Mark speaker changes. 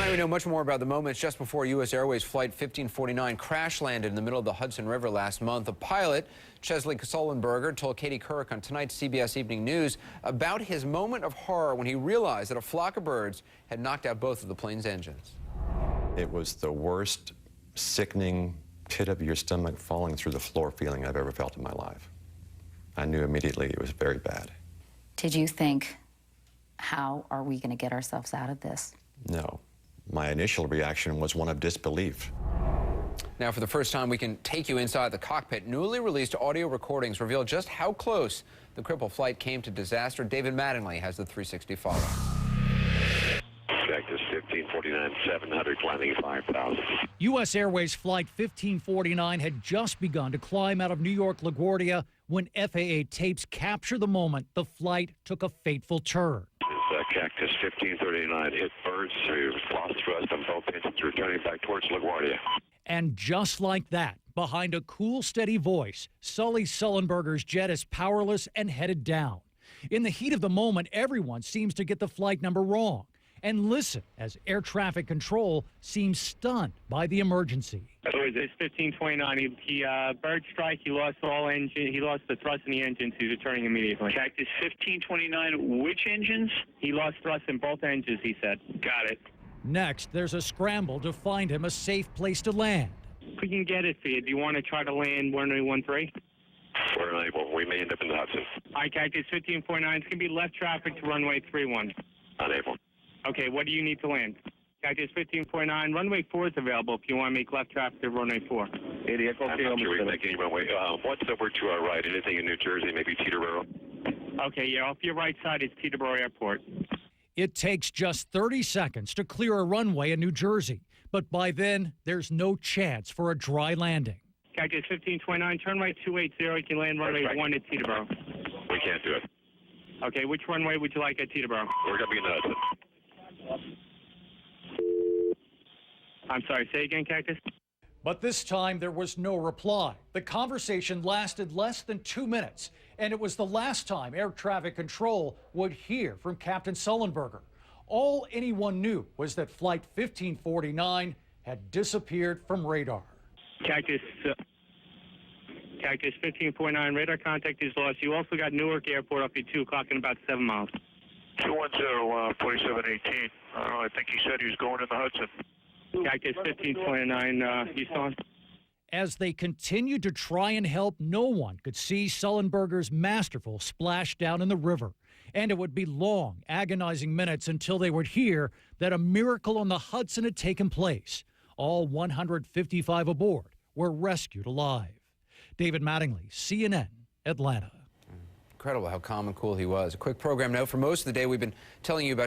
Speaker 1: Tonight we know much more about the moments just before US Airways Flight 1549 crash landed in the middle of the Hudson River last month. The pilot, Captain Sullenberger, told Katie Couric on tonight's CBS Evening News about his moment of horror when he realized that a flock of birds had knocked out both of the plane's engines.
Speaker 2: It was the worst, sickening, pit of your stomach falling through the floor feeling I've ever felt in my life. I knew immediately it was very bad.
Speaker 3: Did you think, how are we going to get ourselves out of this?
Speaker 2: No. My initial reaction was one of disbelief.
Speaker 1: Now, for the first time, we can take you inside the cockpit. Newly released audio recordings reveal just how close the crippled flight came to disaster. David Mattingly has the 360 follow.
Speaker 4: Cactus 1549, 700, climbing 5,000.
Speaker 5: US Airways Flight 1549 had just begun to climb out of New York LaGuardia when FAA tapes capture the moment the flight took a fateful turn.
Speaker 4: Cactus 1539 hit birds who lost thrust on both engines returning back towards LaGuardia.
Speaker 5: And just like that, behind a cool, steady voice, Sullenberger's jet is powerless and headed down. In the heat of the moment, everyone seems to get the flight number wrong. And listen as air traffic control seems stunned by the emergency.
Speaker 6: So it's 1529. He bird strike. He lost all engine. He lost the thrust in the engines. He's returning immediately.
Speaker 7: Cactus 1529. Which engines?
Speaker 6: He lost thrust in both engines, he said.
Speaker 7: Got it.
Speaker 5: Next, there's a scramble to find him a safe place to land.
Speaker 6: We can get it for you. Do you want to try to land 1013?
Speaker 4: We're unable. We may end up in the Hudson.
Speaker 6: All right, Cactus 1549. It's going to be left traffic to runway 31.
Speaker 4: Unable.
Speaker 6: Okay, what do you need to land? Cactus 1549, runway 4 is available if you want to make left traffic to runway 4.
Speaker 4: I'm not sure we can make any runway. What's over to our right? Anything in New Jersey, maybe Teterboro?
Speaker 6: Okay, yeah, off your right side is Teterboro Airport.
Speaker 5: It takes just 30 seconds to clear a runway in New Jersey, but by then, there's no chance for a dry landing.
Speaker 6: Cactus 1529, turn right 280, you can land runway 1 at Teterboro.
Speaker 4: We can't do it.
Speaker 6: Okay, which runway would you like at Teterboro?
Speaker 4: We're going to be in the Hudson.
Speaker 6: I'm sorry, say again, Cactus?
Speaker 5: But this time there was no reply. The conversation lasted less than 2 minutes, and it was the last time air traffic control would hear from Captain Sullenberger. All anyone knew was that Flight 1549 had disappeared from radar.
Speaker 6: Cactus 1549, radar contact is lost. You also got Newark Airport up here, too, clocking about 7 miles.
Speaker 7: 210, 4718. I think he said he was going in the Hudson.
Speaker 6: Cactus 1529, you saw him?
Speaker 5: As they continued to try and help, no one could see Sullenberger's masterful splash down in the river. And it would be long, agonizing minutes until they would hear that a miracle on the Hudson had taken place. All 155 aboard were rescued alive. David Mattingly, CNN, Atlanta.
Speaker 1: Incredible how calm and cool he was. A quick program note. For most of the day, we've been telling you about